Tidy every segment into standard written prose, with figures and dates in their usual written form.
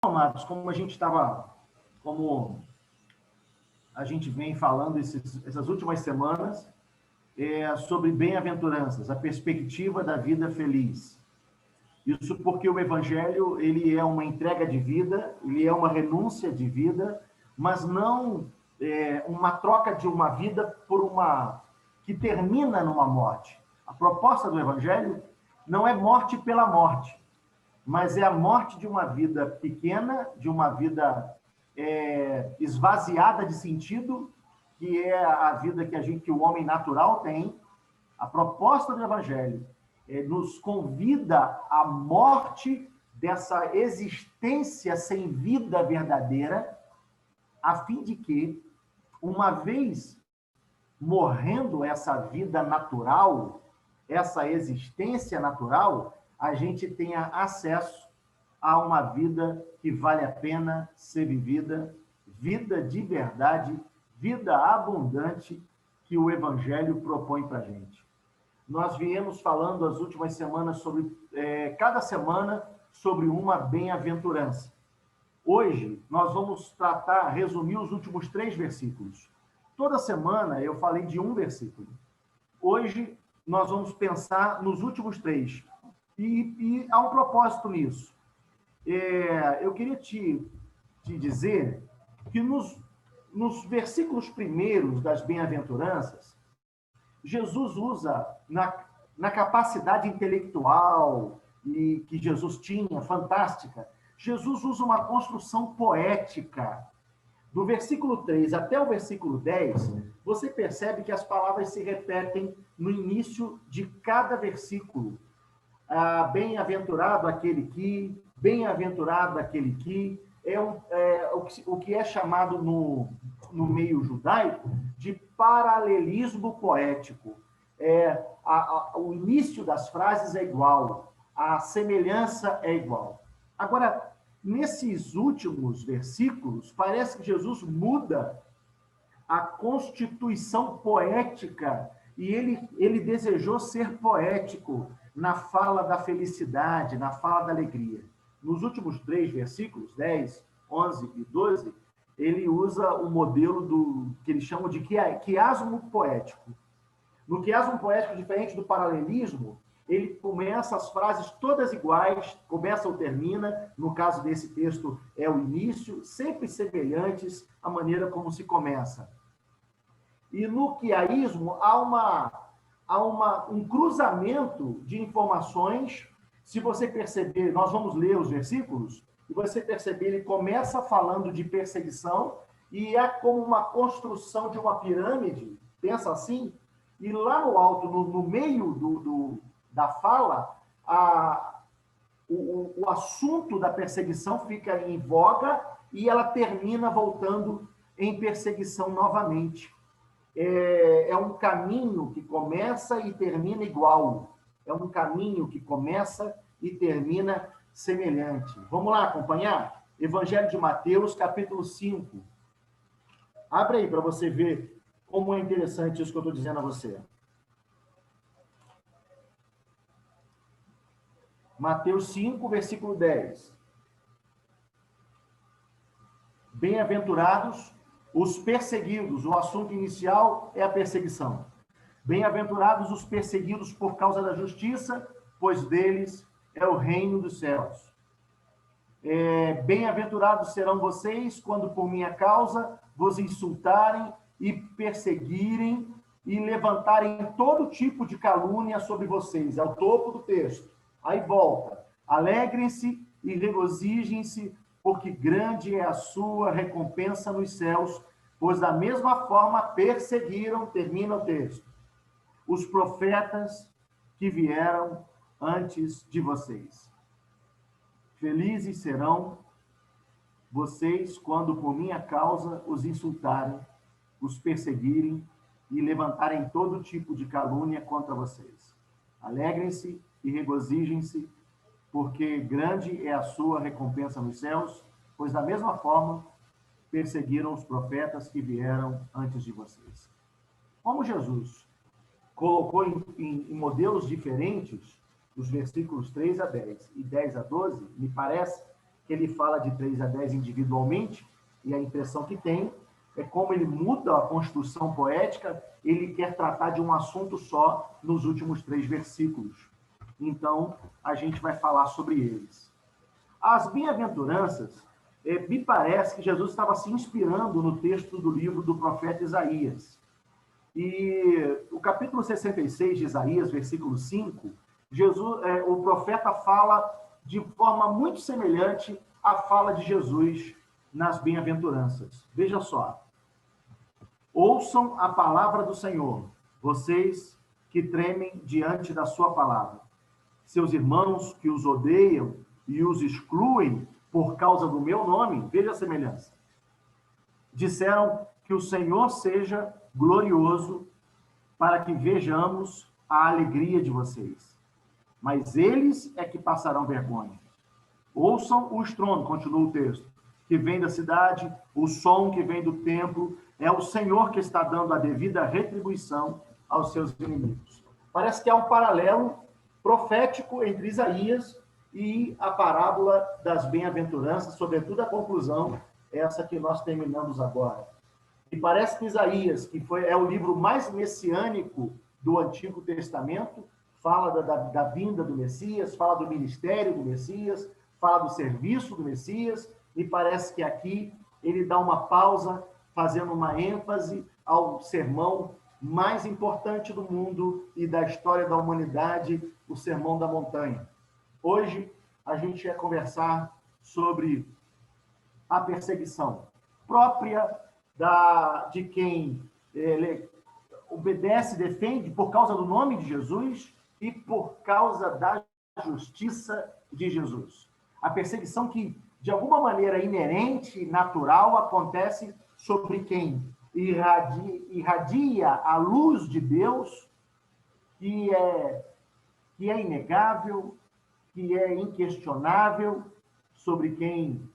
Amados, como a gente vem falando essas últimas semanas, sobre bem-aventuranças, a perspectiva da vida feliz. Isso porque o Evangelho, ele é uma entrega de vida, ele é uma renúncia de vida, mas não uma troca de uma vida por uma que termina numa morte. A proposta do Evangelho não é morte pela morte, mas é a morte de uma vida pequena, de uma vida esvaziada de sentido, que é a vida que o homem natural tem. A proposta do Evangelho nos convida à morte dessa existência sem vida verdadeira, a fim de que, uma vez morrendo essa vida natural, essa existência natural, a gente tenha acesso a uma vida que vale a pena ser vivida, vida de verdade, vida abundante que o Evangelho propõe para a gente. Nós viemos falando as últimas semanas sobre, cada semana, sobre uma bem-aventurança. Hoje, nós vamos resumir os últimos 3 versículos. Toda semana eu falei de um versículo. Hoje, nós vamos pensar nos últimos 3. E há um propósito nisso. Eu queria te dizer que nos versículos primeiros das bem-aventuranças, Jesus usa, na capacidade intelectual e que Jesus tinha, fantástica, Jesus usa uma construção poética. Do versículo 3 até o versículo 10, você percebe que as palavras se repetem no início de cada versículo. Bem-aventurado aquele que, bem-aventurado aquele que, o que é chamado no meio judaico de paralelismo poético. O início das frases é igual, a semelhança é igual. Agora, nesses últimos versículos, parece que Jesus muda a constituição poética e ele desejou ser poético na fala da felicidade, na fala da alegria. Nos últimos 3 versículos, 10, 11 e 12, ele usa o modelo que eles chamam de quiasmo poético. No quiasmo poético, diferente do paralelismo, ele começa as frases todas iguais, começa ou termina, no caso desse texto é o início, sempre semelhantes à maneira como se começa. E no quiaísmo há um cruzamento de informações. Se você perceber, nós vamos ler os versículos, e você perceber, ele começa falando de perseguição, e é como uma construção de uma pirâmide, pensa assim, e lá no alto, no meio da fala, o assunto da perseguição fica em voga, e ela termina voltando em perseguição novamente. É um caminho que começa e termina igual. É um caminho que começa e termina semelhante. Vamos lá acompanhar? Evangelho de Mateus, capítulo 5. Abre aí para você ver como é interessante isso que eu estou dizendo a você. Mateus 5, versículo 10. Bem-aventurados os perseguidos. O assunto inicial é a perseguição. Bem-aventurados os perseguidos por causa da justiça, pois deles é o reino dos céus. Bem-aventurados serão vocês quando por minha causa vos insultarem e perseguirem e levantarem todo tipo de calúnia sobre vocês. É o topo do texto. Aí volta. Alegrem-se e regozijem-se, porque grande é a sua recompensa nos céus, pois da mesma forma perseguiram, termina o texto, os profetas que vieram antes de vocês. Felizes serão vocês quando por minha causa os insultarem, os perseguirem e levantarem todo tipo de calúnia contra vocês. Alegrem-se e regozijem-se, porque grande é a sua recompensa nos céus, pois da mesma forma perseguiram os profetas que vieram antes de vocês. Como Jesus colocou em modelos diferentes, os versículos 3 a 10 e 10 a 12, me parece que ele fala de 3 a 10 individualmente, e a impressão que tem é como ele muda a construção poética, ele quer tratar de um assunto só nos últimos 3 versículos. Então, a gente vai falar sobre eles. As bem-aventuranças, me parece que Jesus estava se inspirando no texto do livro do profeta Isaías. E o capítulo 66 de Isaías, versículo 5, o profeta fala de forma muito semelhante à fala de Jesus nas bem-aventuranças. Veja só. Ouçam a palavra do Senhor, vocês que tremem diante da sua palavra. Seus irmãos que os odeiam e os excluem por causa do meu nome, veja a semelhança. Disseram que o Senhor seja glorioso para que vejamos a alegria de vocês. Mas eles é que passarão vergonha. Ouçam o estrondo, continua o texto, que vem da cidade, o som que vem do templo, é o Senhor que está dando a devida retribuição aos seus inimigos. Parece que há um paralelo profético entre Isaías e a parábola das bem-aventuranças, sobretudo a conclusão, essa que nós terminamos agora. E parece que Isaías, que é o livro mais messiânico do Antigo Testamento, fala da vinda do Messias, fala do ministério do Messias, fala do serviço do Messias, e parece que aqui ele dá uma pausa, fazendo uma ênfase ao sermão mais importante do mundo e da história da humanidade, o Sermão da Montanha. Hoje, a gente vai conversar sobre a perseguição própria de quem obedece, defende por causa do nome de Jesus e por causa da justiça de Jesus. A perseguição que, de alguma maneira inerente, natural, acontece sobre quem irradia a luz de Deus, que é inegável, que é inquestionável, sobre quem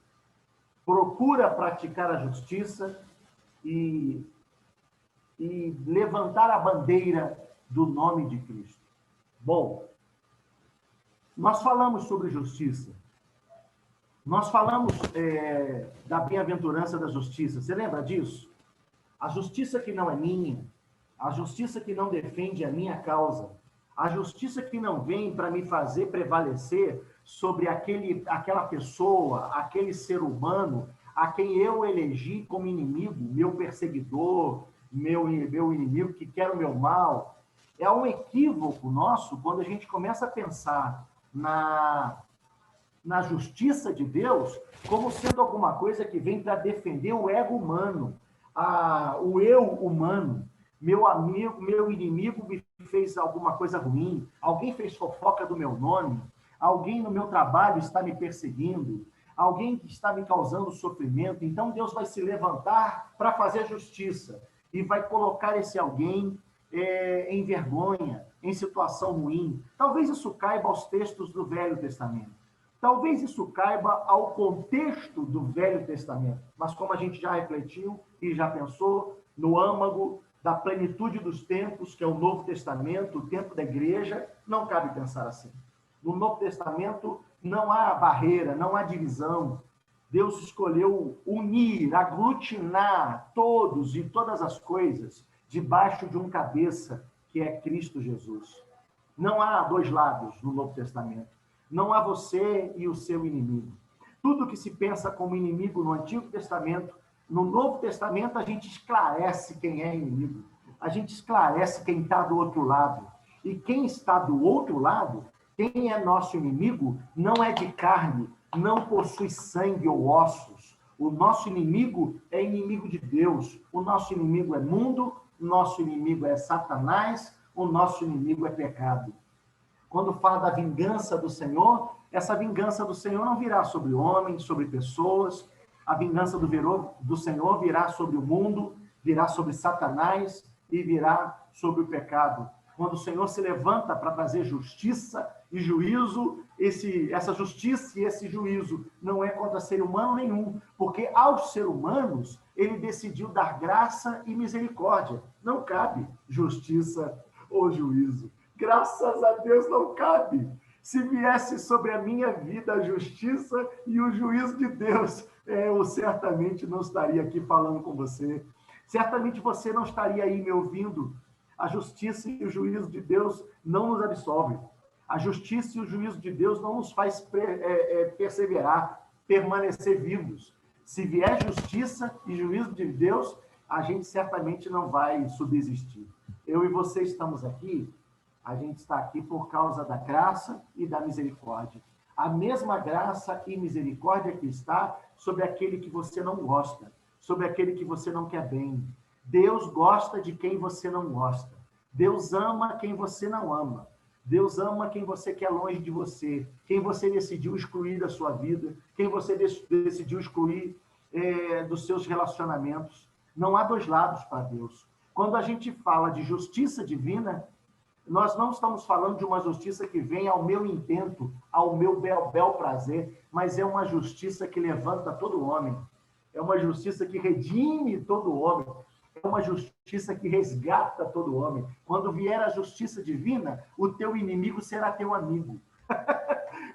procura praticar a justiça e levantar a bandeira do nome de Cristo. Bom, nós falamos sobre justiça. Nós falamos da bem-aventurança da justiça. Você lembra disso? A justiça que não é minha, a justiça que não defende a minha causa, a justiça que não vem para me fazer prevalecer sobre aquela pessoa, aquele ser humano a quem eu elegi como inimigo, meu perseguidor, meu inimigo que quer o meu mal. É um equívoco nosso quando a gente começa a pensar na justiça de Deus como sendo alguma coisa que vem para defender o ego humano, o eu humano. Meu amigo, meu inimigo me fez alguma coisa ruim, alguém fez fofoca do meu nome, alguém no meu trabalho está me perseguindo, alguém que está me causando sofrimento. Então Deus vai se levantar para fazer justiça e vai colocar esse alguém em vergonha, em situação ruim. Talvez isso caiba aos textos do Velho Testamento. Talvez isso caiba ao contexto do Velho Testamento. Mas como a gente já refletiu e já pensou, no âmago da plenitude dos tempos, que é o Novo Testamento, o tempo da igreja, não cabe pensar assim. No Novo Testamento não há barreira, não há divisão. Deus escolheu unir, aglutinar todos e todas as coisas debaixo de um cabeça, que é Cristo Jesus. Não há dois lados no Novo Testamento. Não há você e o seu inimigo. Tudo que se pensa como inimigo no Antigo Testamento, no Novo Testamento a gente esclarece quem é inimigo. A gente esclarece quem está do outro lado. E quem está do outro lado, quem é nosso inimigo, não é de carne, não possui sangue ou ossos. O nosso inimigo é inimigo de Deus. O nosso inimigo é mundo, o nosso inimigo é Satanás, o nosso inimigo é pecado. Quando fala da vingança do Senhor, essa vingança do Senhor não virá sobre homens, sobre pessoas. A vingança do Senhor virá sobre o mundo, virá sobre Satanás e virá sobre o pecado. Quando o Senhor se levanta para trazer justiça e juízo, essa justiça e esse juízo não é contra ser humano nenhum, porque aos seres humanos ele decidiu dar graça e misericórdia. Não cabe justiça ou juízo. Graças a Deus não cabe. Se viesse sobre a minha vida a justiça e o juízo de Deus, eu certamente não estaria aqui falando com você. Certamente você não estaria aí me ouvindo. A justiça e o juízo de Deus não nos absolvem. A justiça e o juízo de Deus não nos faz perseverar, permanecer vivos. Se vier justiça e juízo de Deus, a gente certamente não vai subsistir. Eu e você estamos aqui, a gente está aqui por causa da graça e da misericórdia. A mesma graça e misericórdia que está sobre aquele que você não gosta, sobre aquele que você não quer bem. Deus gosta de quem você não gosta. Deus ama quem você não ama. Deus ama quem você quer longe de você, quem você decidiu excluir da sua vida, quem você decidiu excluir dos seus relacionamentos. Não há dois lados para Deus. Quando a gente fala de justiça divina, nós não estamos falando de uma justiça que vem ao meu intento, ao meu bel prazer, mas é uma justiça que levanta todo homem. É uma justiça que redime todo homem. É uma justiça que resgata todo homem. Quando vier a justiça divina, o teu inimigo será teu amigo.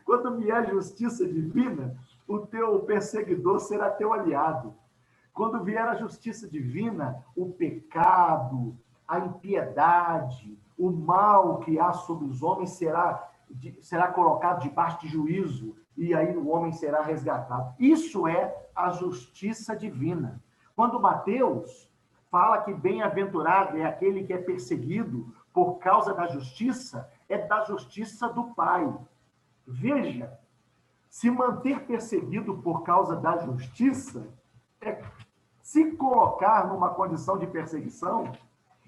Quando vier a justiça divina, o teu perseguidor será teu aliado. Quando vier a justiça divina, o pecado, a impiedade, o mal que há sobre os homens será colocado debaixo de juízo, e aí o homem será resgatado. Isso é a justiça divina. Quando Mateus fala que bem-aventurado é aquele que é perseguido por causa da justiça, é da justiça do Pai. Veja, se manter perseguido por causa da justiça é se colocar numa condição de perseguição,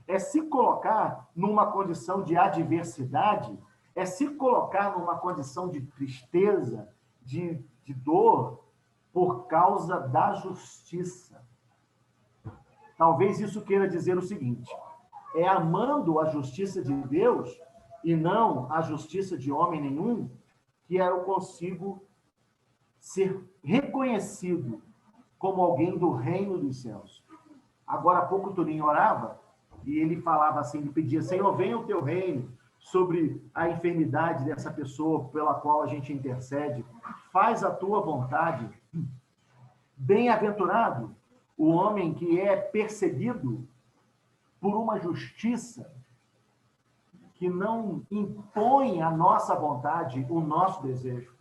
é se colocar numa condição de adversidade, é se colocar numa condição de tristeza, de dor, por causa da justiça. Talvez isso queira dizer o seguinte: é amando a justiça de Deus e não a justiça de homem nenhum que eu consigo ser reconhecido como alguém do reino dos céus. Agora há pouco o Toninho orava e ele falava assim, ele pedia: Senhor, venha o teu reino sobre a enfermidade dessa pessoa pela qual a gente intercede. Faz a tua vontade. Bem-aventurado o homem que é perseguido por uma justiça que não impõe a nossa vontade, o nosso desejo,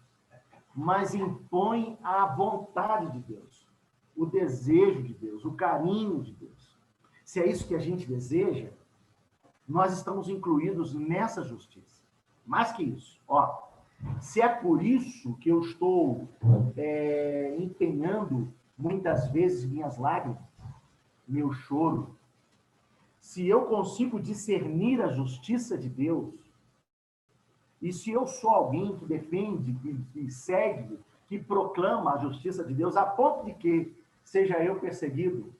mas impõe a vontade de Deus, o desejo de Deus, o carinho de Deus. Se é isso que a gente deseja, nós estamos incluídos nessa justiça. Mais que isso, se é por isso que eu estou empenhando muitas vezes minhas lágrimas, meu choro, se eu consigo discernir a justiça de Deus, e se eu sou alguém que defende, que segue, que proclama a justiça de Deus, a ponto de que seja eu perseguido,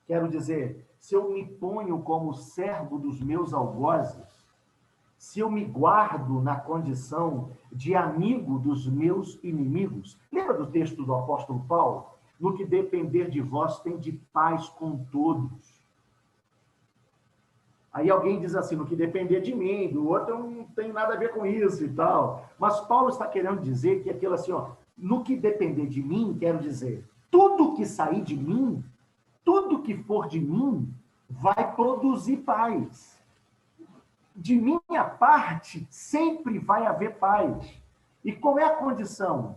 quero dizer, se eu me ponho como servo dos meus algozes, se eu me guardo na condição de amigo dos meus inimigos. Lembra do texto do apóstolo Paulo? No que depender de vós, tem de paz com todos. Aí alguém diz assim, no que depender de mim, do outro não tem nada a ver com isso e tal. Mas Paulo está querendo dizer que aquilo assim, no que depender de mim, quero dizer, tudo que sair de mim, tudo que for de mim, vai produzir paz. De minha parte, sempre vai haver paz. E qual é a condição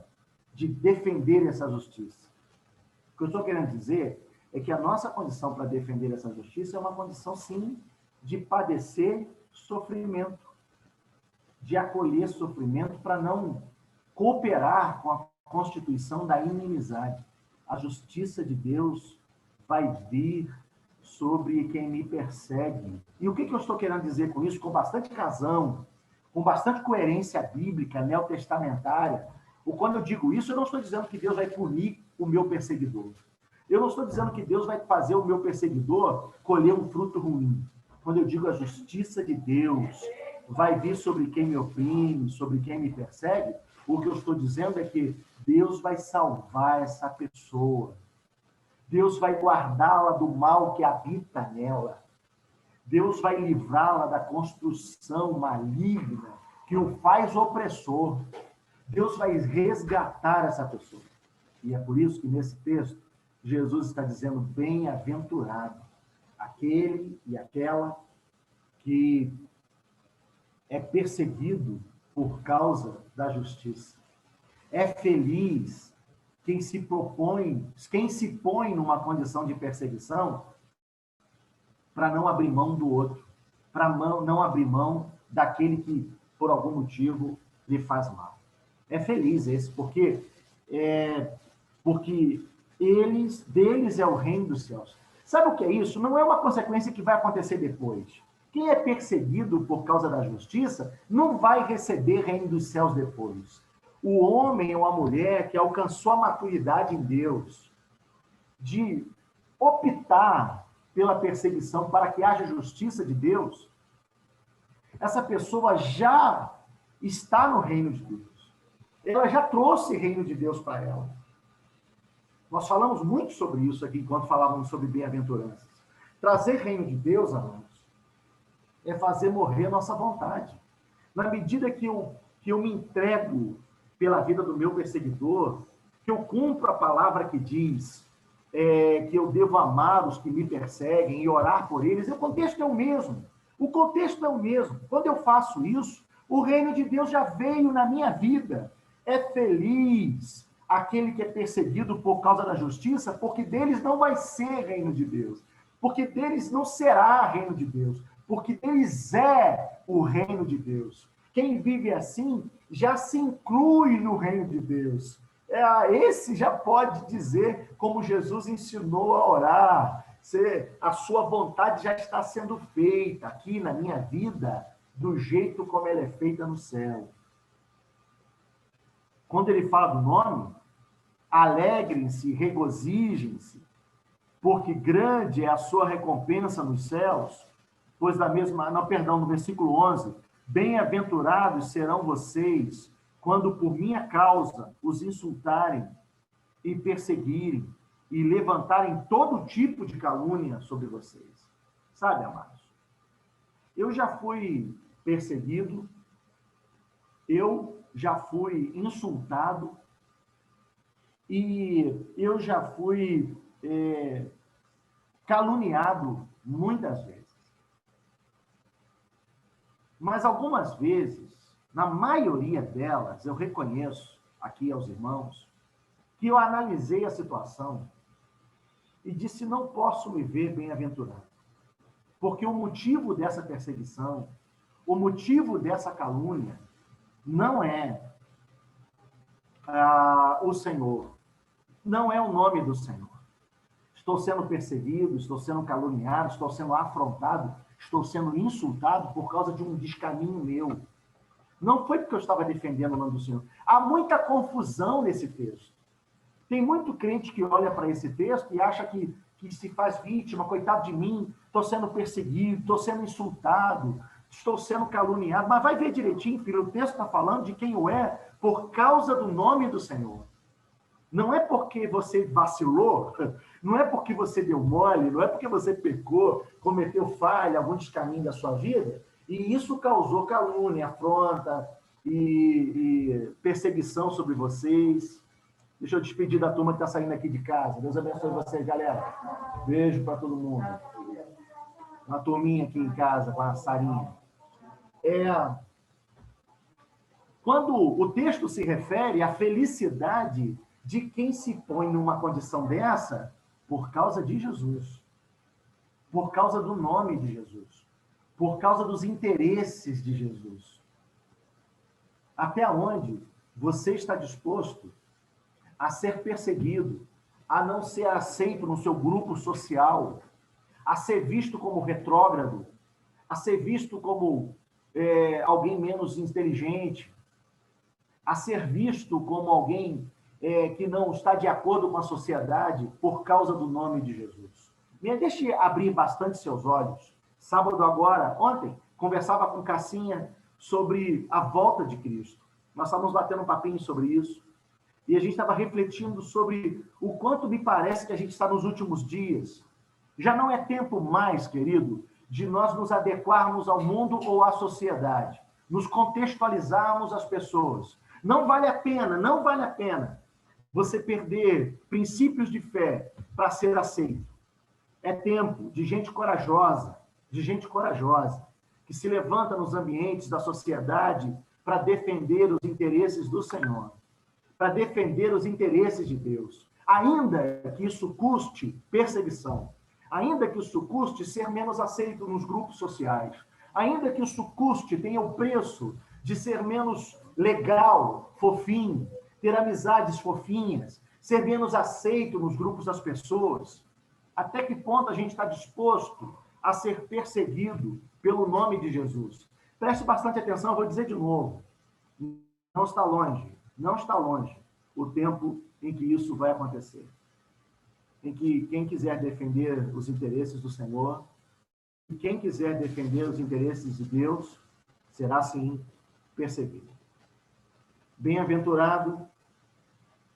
de defender essa justiça? O que eu estou querendo dizer é que a nossa condição para defender essa justiça é uma condição, sim, de padecer sofrimento, de acolher sofrimento para não cooperar com a constituição da inimizade. A justiça de Deus vai vir sobre quem me persegue. E o que eu estou querendo dizer com isso? Com bastante razão, com bastante coerência bíblica, neotestamentária. Quando eu digo isso, eu não estou dizendo que Deus vai punir o meu perseguidor. Eu não estou dizendo que Deus vai fazer o meu perseguidor colher um fruto ruim. Quando eu digo a justiça de Deus vai vir sobre quem me oprime, sobre quem me persegue, o que eu estou dizendo é que Deus vai salvar essa pessoa. Deus vai guardá-la do mal que habita nela. Deus vai livrá-la da construção maligna que o faz opressor, Deus vai resgatar essa pessoa. E é por isso que nesse texto, Jesus está dizendo: bem-aventurado aquele e aquela que é perseguido por causa da justiça. É feliz quem se põe numa condição de perseguição para não abrir mão do outro, para não abrir mão daquele que, por algum motivo, lhe faz mal. É feliz esse, porque deles é o reino dos céus. Sabe o que é isso? Não é uma consequência que vai acontecer depois. Quem é perseguido por causa da justiça não vai receber reino dos céus depois. O homem ou a mulher que alcançou a maturidade em Deus, de optar pela perseguição para que haja justiça de Deus, essa pessoa já está no reino de Deus. Ela já trouxe reino de Deus para ela. Nós falamos muito sobre isso aqui, enquanto falávamos sobre bem-aventuranças. Trazer reino de Deus, amados, é fazer morrer a nossa vontade. Na medida que eu me entrego pela vida do meu perseguidor, que eu cumpro a palavra que diz que eu devo amar os que me perseguem e orar por eles, o contexto é o mesmo. O contexto é o mesmo. Quando eu faço isso, o reino de Deus já veio na minha vida. É feliz aquele que é perseguido por causa da justiça, porque deles não vai ser reino de Deus. Porque deles não será reino de Deus. Porque deles é o reino de Deus. Quem vive assim já se inclui no reino de Deus. Esse já pode dizer, como Jesus ensinou a orar: a sua vontade já está sendo feita aqui na minha vida, do jeito como ela é feita no céu. Quando ele fala do nome, alegrem-se, regozijem-se, porque grande é a sua recompensa nos céus, pois no versículo 11, bem-aventurados serão vocês quando por minha causa os insultarem e perseguirem e levantarem todo tipo de calúnia sobre vocês. Sabe, amados? Eu já fui perseguido, eu já fui insultado e eu já fui caluniado muitas vezes. Mas algumas vezes, na maioria delas, eu reconheço aqui aos irmãos que eu analisei a situação e disse: não posso me ver bem-aventurado. Porque o motivo dessa perseguição, o motivo dessa calúnia, não é o Senhor, não é o nome do Senhor. Estou sendo perseguido, estou sendo caluniado, estou sendo afrontado, estou sendo insultado por causa de um descaminho meu. Não foi porque eu estava defendendo o nome do Senhor. Há muita confusão nesse texto. Tem muito crente que olha para esse texto e acha que se faz vítima: coitado de mim, estou sendo perseguido, estou sendo insultado, estou sendo caluniado. Mas vai ver direitinho, filho, o texto está falando de quem o é por causa do nome do Senhor. Não é porque você vacilou, não é porque você deu mole, não é porque você pecou, cometeu falha, algum descaminho da sua vida, e isso causou calúnia, afronta e perseguição sobre vocês. Deixa eu despedir da turma que está saindo aqui de casa. Deus abençoe vocês, galera. Beijo para todo mundo. Uma turminha aqui em casa com a Sarinha. Quando o texto se refere à felicidade de quem se põe numa condição dessa por causa de Jesus, por causa do nome de Jesus, por causa dos interesses de Jesus. Até onde você está disposto a ser perseguido, a não ser aceito no seu grupo social, a ser visto como retrógrado, a ser visto como alguém menos inteligente, a ser visto como alguém que não está de acordo com a sociedade por causa do nome de Jesus. Deixe abrir bastante seus olhos. Sábado agora, ontem, conversava com Cassinha sobre a volta de Cristo. Nós estávamos batendo um papinho sobre isso. E a gente estava refletindo sobre o quanto me parece que a gente está nos últimos dias. Já não é tempo mais, querido, de nós nos adequarmos ao mundo ou à sociedade. nos contextualizarmos as pessoas. Não vale a pena você perder princípios de fé para ser aceito. É tempo de gente corajosa, que se levanta nos ambientes da sociedade para defender os interesses do Senhor, para defender os interesses de Deus, ainda que isso custe perseguição, ainda que isso custe ser menos aceito nos grupos sociais, ainda que isso custe, tenha o preço de ser menos legal, fofinho, ter amizades fofinhas, ser menos aceito nos grupos das pessoas. Até que ponto a gente está disposto a ser perseguido pelo nome de Jesus? Preste bastante atenção, eu vou dizer de novo. Não está longe o tempo em que isso vai acontecer. Em que quem quiser defender os interesses do Senhor, e quem quiser defender os interesses de Deus, será sim perseguido. Bem-aventurado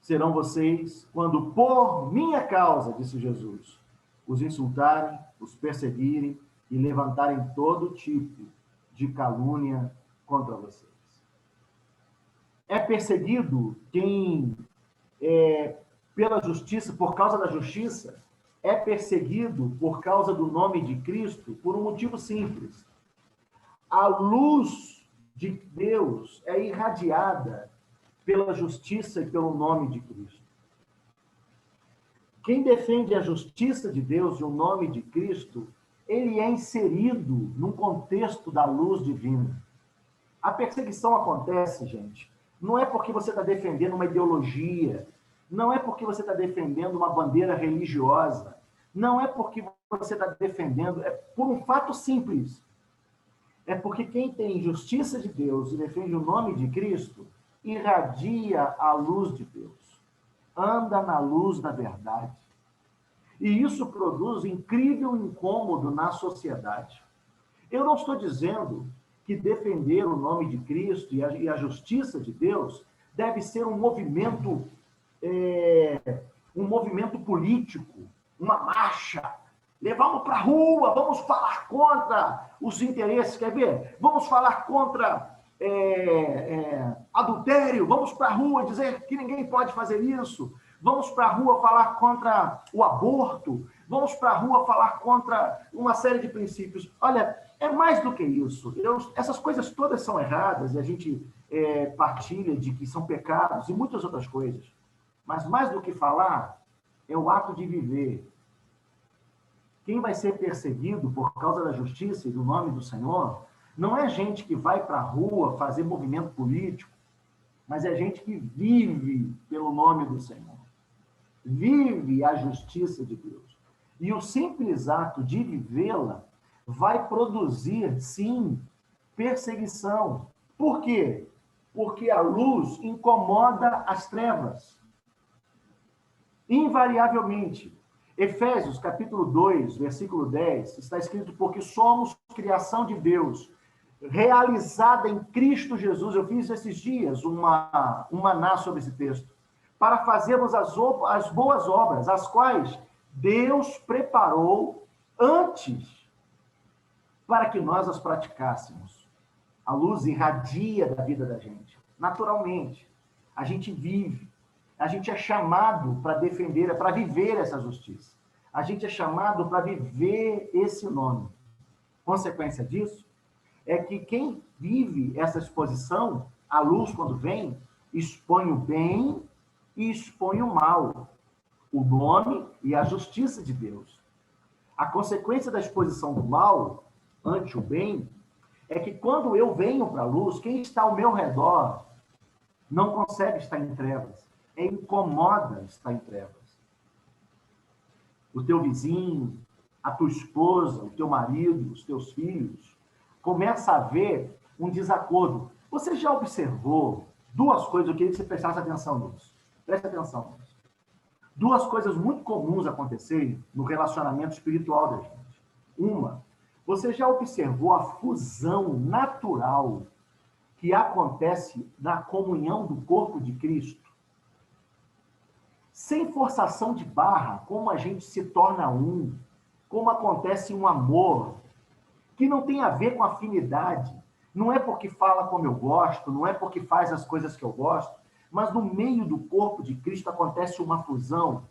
serão vocês quando, por minha causa, disse Jesus, os insultarem, os perseguirem e levantarem todo tipo de calúnia contra vocês. É perseguido quem, pela justiça, por causa da justiça, é perseguido por causa do nome de Cristo por um motivo simples. A luz de Deus é irradiada pela justiça e pelo nome de Cristo. Quem defende a justiça de Deus e o nome de Cristo, ele é inserido num contexto da luz divina. A perseguição acontece, gente, não é porque você está defendendo uma ideologia, não é porque você está defendendo uma bandeira religiosa, não é porque você está defendendo, é por um fato simples. É porque quem tem justiça de Deus e defende o nome de Cristo, irradia a luz de Deus, anda na luz da verdade. E isso produz incrível incômodo na sociedade. Eu não estou dizendo que defender o nome de Cristo e a justiça de Deus deve ser um movimento político, uma marcha. Vamos para a rua, vamos falar contra os interesses, quer ver? Vamos falar contra adultério, vamos para a rua dizer que ninguém pode fazer isso, vamos para a rua falar contra o aborto, vamos para a rua falar contra uma série de princípios. Olha, é mais do que isso. Essas coisas todas são erradas e a gente partilha de que são pecados e muitas outras coisas. Mas mais do que falar, é o ato de viver. Quem vai ser perseguido por causa da justiça e do nome do Senhor não é gente que vai para a rua fazer movimento político, mas é gente que vive pelo nome do Senhor. Vive a justiça de Deus. E o simples ato de vivê-la vai produzir, sim, perseguição. Por quê? Porque a luz incomoda as trevas. Invariavelmente. Efésios, capítulo 2, versículo 10, está escrito: porque somos criação de Deus, realizada em Cristo Jesus. Eu fiz esses dias um maná sobre esse texto, para fazermos as boas obras, as quais Deus preparou antes para que nós as praticássemos. A luz irradia da vida da gente, naturalmente. A gente vive. A gente é chamado para defender, para viver essa justiça. A gente é chamado para viver esse nome. Consequência disso é que quem vive essa exposição, a luz, quando vem, expõe o bem e expõe o mal, o nome e a justiça de Deus. A consequência da exposição do mal ante o bem é que quando eu venho para a luz, quem está ao meu redor não consegue estar em trevas. Incomoda estar em trevas. O teu vizinho, a tua esposa, o teu marido, os teus filhos, começa a haver um desacordo. Você já observou duas coisas? Eu queria que você prestasse atenção nisso. Preste atenção nisso. Duas coisas muito comuns acontecerem no relacionamento espiritual da gente. Uma, você já observou a fusão natural que acontece na comunhão do corpo de Cristo? Sem forçação de barra, como a gente se torna um, como acontece um amor, que não tem a ver com afinidade, Não é porque fala como eu gosto, não é porque faz as coisas que eu gosto, mas no meio do corpo de Cristo acontece uma fusão.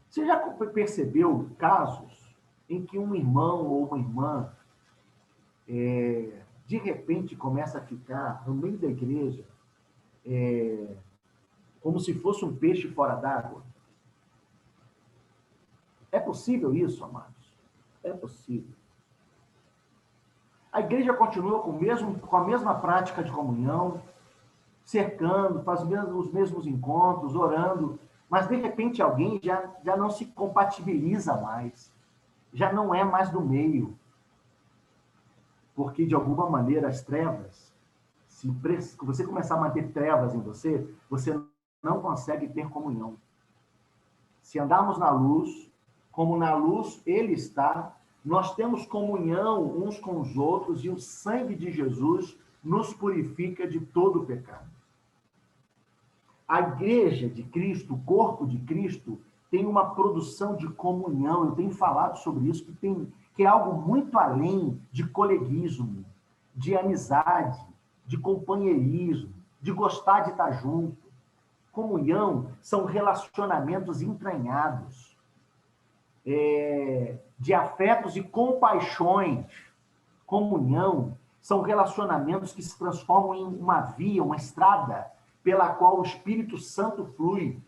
Você já percebeu casos em que um irmão ou uma irmã, de repente, começa a ficar no meio da igreja, como se fosse um peixe fora d'água? É possível isso, amados? É possível. A igreja continua com a mesma prática de comunhão, cercando, faz os mesmos encontros, orando, mas de repente alguém já não se compatibiliza mais, já não é mais do meio, porque de alguma maneira as trevas, se você começar a manter trevas em você, você não consegue ter comunhão. Se andarmos na luz, como na luz ele está, nós temos comunhão uns com os outros e o sangue de Jesus nos purifica de todo o pecado. A igreja de Cristo, o corpo de Cristo, tem uma produção de comunhão. Eu tenho falado sobre isso, que é algo muito além de coleguismo, de amizade, de companheirismo, de gostar de estar junto. Comunhão são relacionamentos entranhados, de afetos e compaixões. Comunhão são relacionamentos que se transformam em uma via, uma estrada, pela qual o Espírito Santo flui.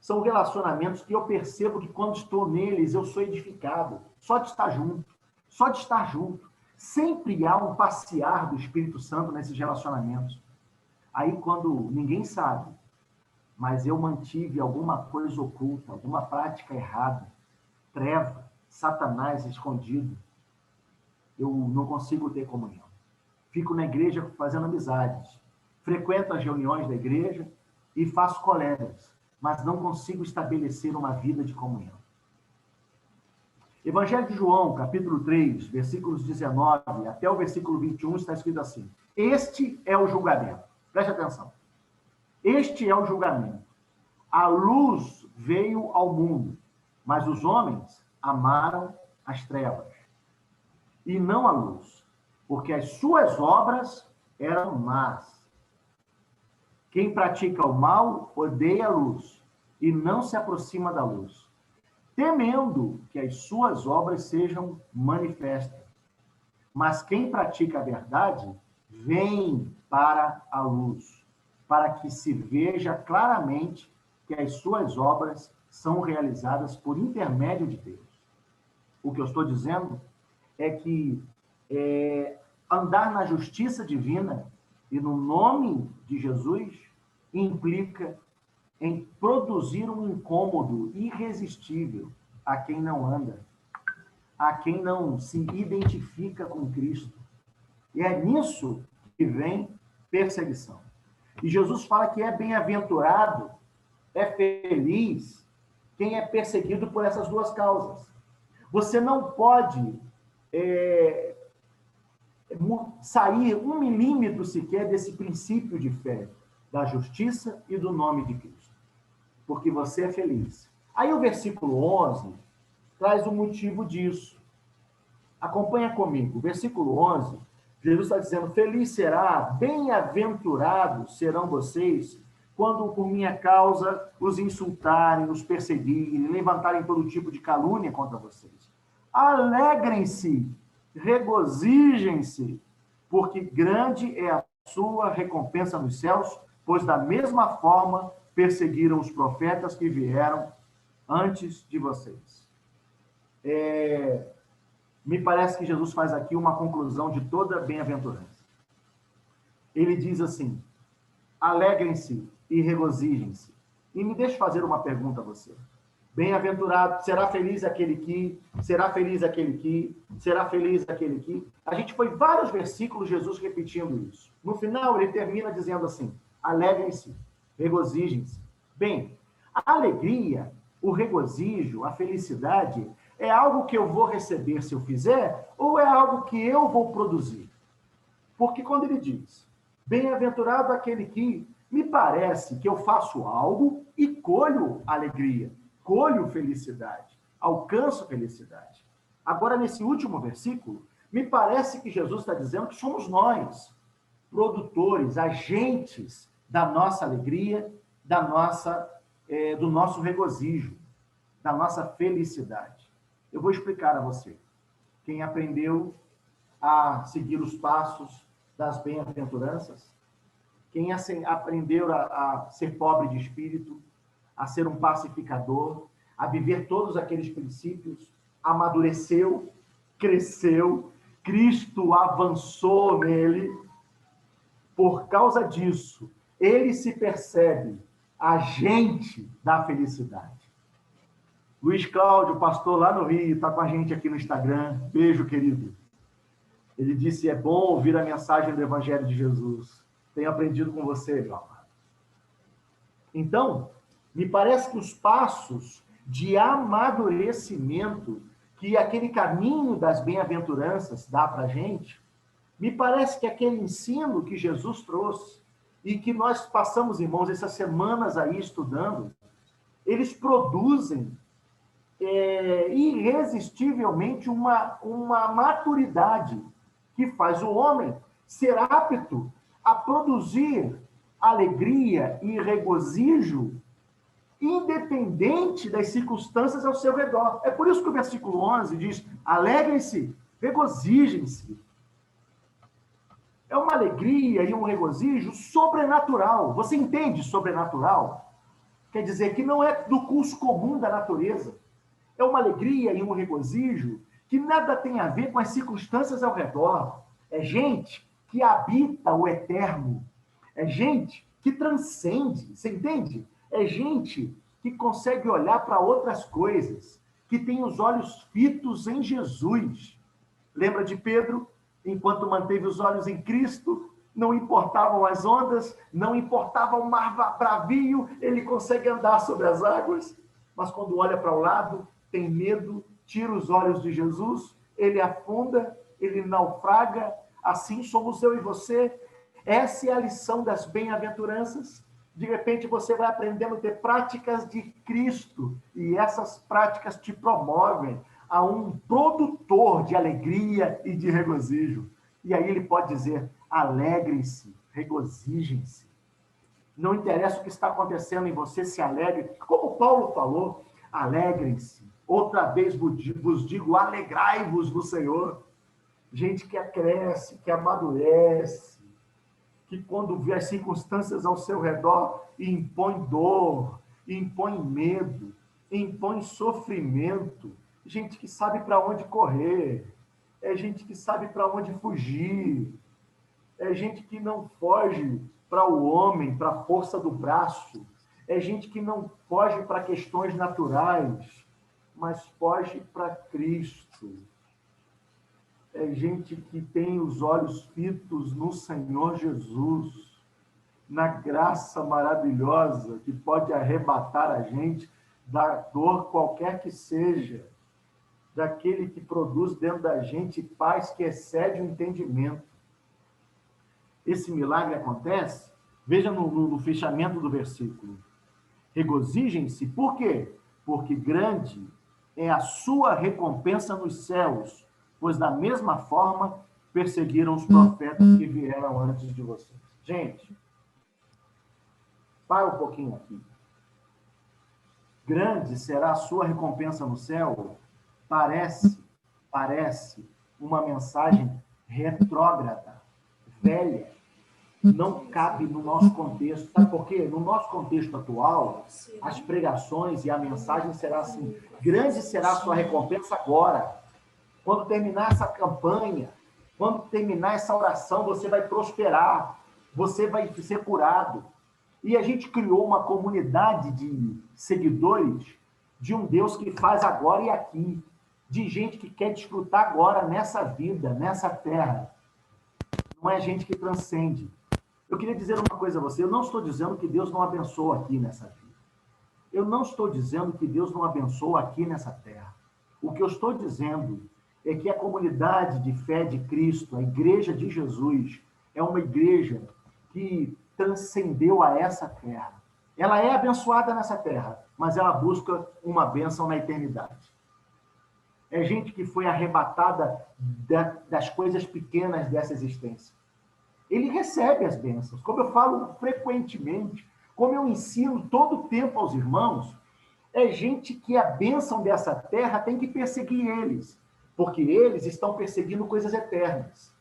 São relacionamentos que eu percebo que quando estou neles, eu sou edificado. Só de estar junto. Só de estar junto. Sempre há um passear do Espírito Santo nesses relacionamentos. Aí, quando ninguém sabe, mas eu mantive alguma coisa oculta, alguma prática errada, treva, Satanás escondido, eu não consigo ter comunhão. Fico na igreja fazendo amizades, frequento as reuniões da igreja e faço colegas, mas não consigo estabelecer uma vida de comunhão. Evangelho de João, capítulo 3, versículos 19 até o versículo 21, está escrito assim: este é o julgamento. Preste atenção. Este é o julgamento. A luz veio ao mundo, mas os homens amaram as trevas e não a luz, porque as suas obras eram más. Quem pratica o mal odeia a luz e não se aproxima da luz, temendo que as suas obras sejam manifestas. Mas quem pratica a verdade vem para a luz, para que se veja claramente que as suas obras são realizadas por intermédio de Deus. O que eu estou dizendo é que andar na justiça divina e no nome de Jesus implica em produzir um incômodo irresistível a quem não anda, a quem não se identifica com Cristo. E é nisso que vem perseguição. E Jesus fala que é bem-aventurado, é feliz quem é perseguido por essas duas causas. Você não pode sair 1 milímetro sequer desse princípio de fé, da justiça e do nome de Cristo, porque você é feliz. Aí o versículo 11 traz o motivo disso. Acompanha comigo. Versículo 11, Jesus está dizendo: feliz será, bem-aventurados serão vocês, quando por minha causa os insultarem, os perseguirem, levantarem todo tipo de calúnia contra vocês. Alegrem-se, regozijem-se, porque grande é a sua recompensa nos céus, pois da mesma forma perseguiram os profetas que vieram antes de vocês. Me parece que Jesus faz aqui uma conclusão de toda a bem-aventurança. Ele diz assim: alegrem-se e regozijem-se. E me deixe fazer uma pergunta a você. Bem-aventurado, será feliz aquele que, será feliz aquele que, será feliz aquele que. A gente foi vários versículos Jesus repetindo isso. No final, ele termina dizendo assim: alegrem-se, regozijem-se. Bem, a alegria, o regozijo, a felicidade é algo que eu vou receber se eu fizer ou é algo que eu vou produzir? Porque quando ele diz, bem-aventurado aquele que, me parece que eu faço algo e colho alegria, colho felicidade, alcanço felicidade. Agora, nesse último versículo, Me parece que Jesus está dizendo que somos nós, produtores, agentes da nossa alegria, do nosso regozijo, da nossa felicidade. Eu vou explicar a você. Quem aprendeu a seguir os passos das bem-aventuranças, quem aprendeu a ser pobre de espírito, a ser um pacificador, a viver todos aqueles princípios, amadureceu, cresceu, Cristo avançou nele. Por causa disso, ele se percebe agente da felicidade. Luiz Cláudio, pastor lá no Rio, está com a gente aqui no Instagram. Beijo, querido. Ele disse, é bom ouvir a mensagem do Evangelho de Jesus. Tenho aprendido com você, meu amado. Então, me parece que os passos de amadurecimento que aquele caminho das bem-aventuranças dá para a gente, me parece que aquele ensino que Jesus trouxe e que nós passamos, irmãos, essas semanas aí estudando, eles produzem irresistivelmente uma maturidade que faz o homem ser apto a produzir alegria e regozijo independente das circunstâncias ao seu redor. É por isso que o versículo 11 diz, alegrem-se, regozijem-se. É uma alegria e um regozijo sobrenatural. Você entende sobrenatural? Quer dizer que não é do curso comum da natureza. É uma alegria e um regozijo que nada tem a ver com as circunstâncias ao redor. É gente que habita o eterno. É gente que transcende. Você entende? É gente que consegue olhar para outras coisas, que tem os olhos fitos em Jesus. Lembra de Pedro? Enquanto manteve os olhos em Cristo, não importavam as ondas, não importava o mar bravio, ele consegue andar sobre as águas, mas quando olha para o lado, tem medo, tira os olhos de Jesus, ele afunda, ele naufraga. Assim somos eu e você. Essa é a lição das bem-aventuranças. De repente você vai aprendendo a ter práticas de Cristo, e essas práticas te promovem a um produtor de alegria e de regozijo. E aí ele pode dizer, alegrem-se, regozijem-se. Não interessa o que está acontecendo em você, se alegre. Como Paulo falou, alegrem-se. Outra vez vos digo, alegrai-vos no Senhor. Gente que cresce, que amadurece, que quando vê as circunstâncias ao seu redor, impõe dor, impõe medo, impõe sofrimento. Gente que sabe para onde correr, é gente que sabe para onde fugir, é gente que não foge para o homem, para a força do braço, é gente que não foge para questões naturais, mas foge para Cristo. É gente que tem os olhos fitos no Senhor Jesus, na graça maravilhosa que pode arrebatar a gente da dor qualquer que seja, daquele que produz dentro da gente paz que excede o entendimento. Esse milagre acontece, veja no fechamento do versículo. Regozijem-se, por quê? Porque grande é a sua recompensa nos céus, pois da mesma forma perseguiram os profetas que vieram antes de vocês. Gente, para um pouquinho aqui. Grande será a sua recompensa no céu? Parece uma mensagem retrógrada, velha, não cabe no nosso contexto. Sabe por quê? No nosso contexto atual, as pregações e a mensagem será assim, grande será a sua recompensa agora. Quando terminar essa campanha, quando terminar essa oração, você vai prosperar, você vai ser curado. E a gente criou uma comunidade de seguidores de um Deus que faz agora e aqui, de gente que quer desfrutar agora, nessa vida, nessa terra. Não é gente que transcende. Eu queria dizer uma coisa a você, eu não estou dizendo que Deus não abençoa aqui nessa vida. Eu não estou dizendo que Deus não abençoa aqui nessa terra. O que eu estou dizendo é que a comunidade de fé de Cristo, a igreja de Jesus, é uma igreja que transcendeu a essa terra. Ela é abençoada nessa terra, mas ela busca uma bênção na eternidade. É gente que foi arrebatada das coisas pequenas dessa existência. Ele recebe as bênçãos. Como eu falo frequentemente, como eu ensino todo o tempo aos irmãos, é gente que a bênção dessa terra tem que perseguir eles, porque eles estão perseguindo coisas eternas.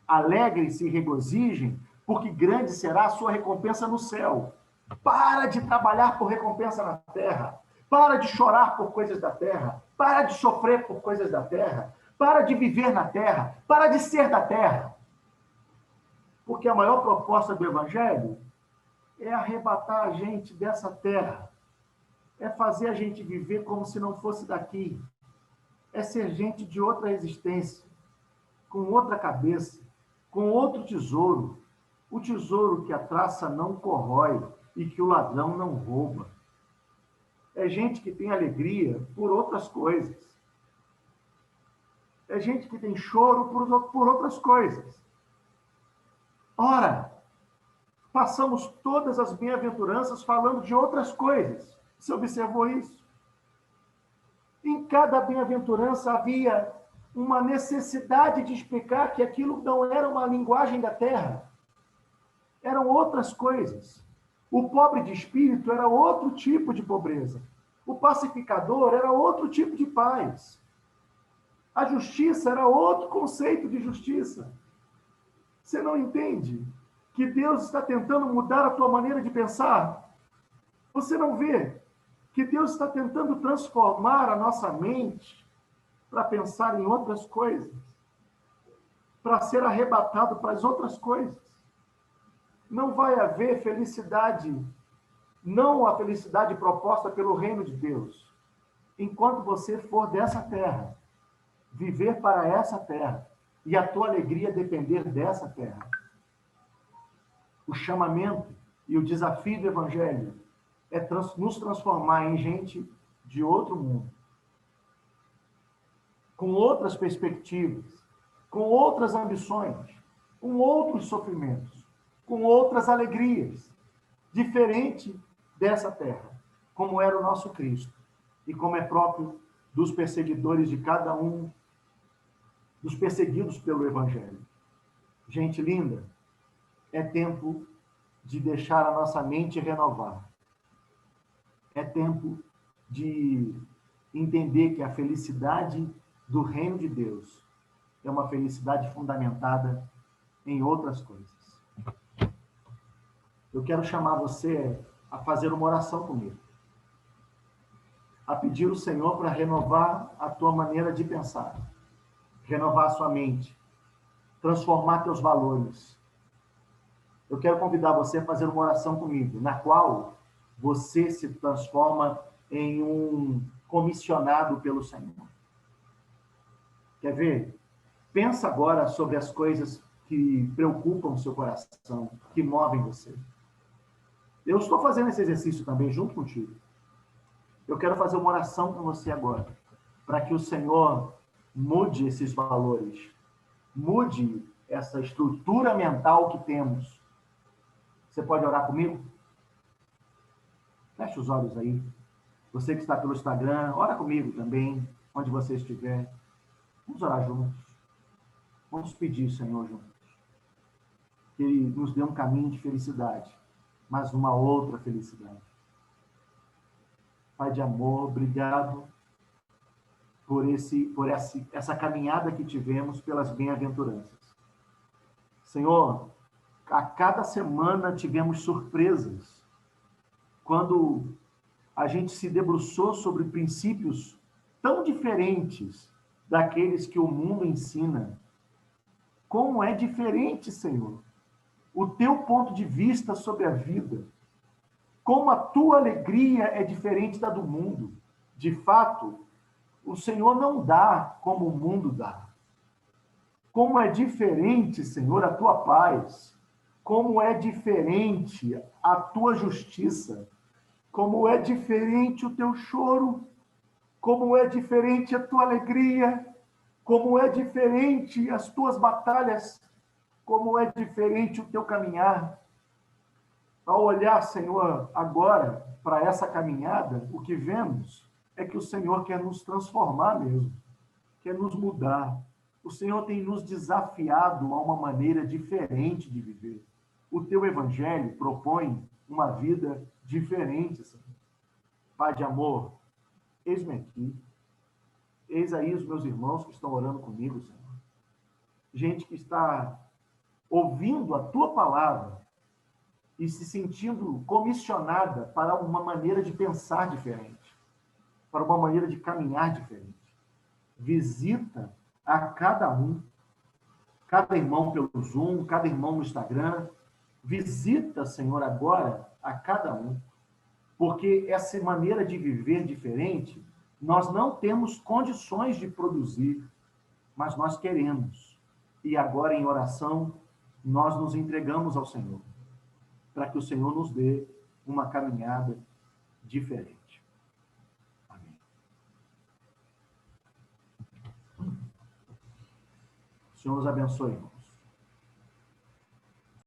Alegrem-se e regozijem, porque grande será a sua recompensa no céu. Para de trabalhar por recompensa na terra. Para de chorar por coisas da terra. Para de sofrer por coisas da terra. Para de viver na terra. Para de ser da terra. Porque a maior proposta do Evangelho é arrebatar a gente dessa terra. É fazer a gente viver como se não fosse daqui. É ser gente de outra existência, com outra cabeça, com outro tesouro. O tesouro que a traça não corrói e que o ladrão não rouba. É gente que tem alegria por outras coisas. É gente que tem choro por outras coisas. Ora, passamos todas as bem-aventuranças falando de outras coisas. Você observou isso? Em cada bem-aventurança havia uma necessidade de explicar que aquilo não era uma linguagem da terra. Eram outras coisas. O pobre de espírito era outro tipo de pobreza. O pacificador era outro tipo de paz. A justiça era outro conceito de justiça. Você não entende que Deus está tentando mudar a tua maneira de pensar? Você não vê que Deus está tentando transformar a nossa mente para pensar em outras coisas, para ser arrebatado para as outras coisas? Não vai haver felicidade, não a felicidade proposta pelo reino de Deus, enquanto você for dessa terra, viver para essa terra, e a tua alegria depender dessa terra. O chamamento e o desafio do Evangelho é nos transformar em gente de outro mundo, com outras perspectivas, com outras ambições, com outros sofrimentos, com outras alegrias, diferente dessa terra, como era o nosso Cristo, e como é próprio dos perseguidores de cada um, dos perseguidos pelo Evangelho. Gente linda, é tempo de deixar a nossa mente renovar. É tempo de entender que a felicidade do reino de Deus é uma felicidade fundamentada em outras coisas. Eu quero chamar você a fazer uma oração comigo, a pedir ao Senhor para renovar a tua maneira de pensar, renovar a sua mente, transformar teus valores. Eu quero convidar você a fazer uma oração comigo, na qual você se transforma em um comissionado pelo Senhor. Quer ver? Pensa agora sobre as coisas que preocupam o seu coração, que movem você. Eu estou fazendo esse exercício também junto contigo. Eu quero fazer uma oração com você agora, para que o Senhor mude esses valores, mude essa estrutura mental que temos. Você pode orar comigo? Feche os olhos aí. Você que está pelo Instagram, ora comigo também, onde você estiver. Vamos orar juntos. Vamos pedir, Senhor, juntos, que Ele nos dê um caminho de felicidade, mas uma outra felicidade. Pai de amor, obrigado por essa caminhada que tivemos pelas bem-aventuranças. Senhor, a cada semana tivemos surpresas. Quando a gente se debruçou sobre princípios tão diferentes daqueles que o mundo ensina. Como é diferente, Senhor, o teu ponto de vista sobre a vida. Como a tua alegria é diferente da do mundo. De fato, o Senhor não dá como o mundo dá. Como é diferente, Senhor, a tua paz. Como é diferente a tua justiça. Como é diferente o teu choro. Como é diferente a tua alegria. Como é diferente as tuas batalhas. Como é diferente o teu caminhar. Ao olhar, Senhor, agora para essa caminhada, o que vemos é que o Senhor quer nos transformar mesmo. quer nos mudar. O Senhor tem nos desafiado a uma maneira diferente de viver. O teu evangelho propõe uma vida diferente, Senhor. Pai de amor, eis-me aqui. Eis aí os meus irmãos que estão orando comigo, Senhor. Gente que está ouvindo a tua palavra e se sentindo comissionada para uma maneira de pensar diferente, para uma maneira de caminhar diferente. Visita a cada irmão pelo Zoom, cada irmão no Instagram. Visita, Senhor, agora a cada um, porque essa maneira de viver diferente, nós não temos condições de produzir, mas nós queremos. E agora, em oração, nós nos entregamos ao Senhor, para que o Senhor nos dê uma caminhada diferente. Amém. O Senhor nos abençoe, irmão.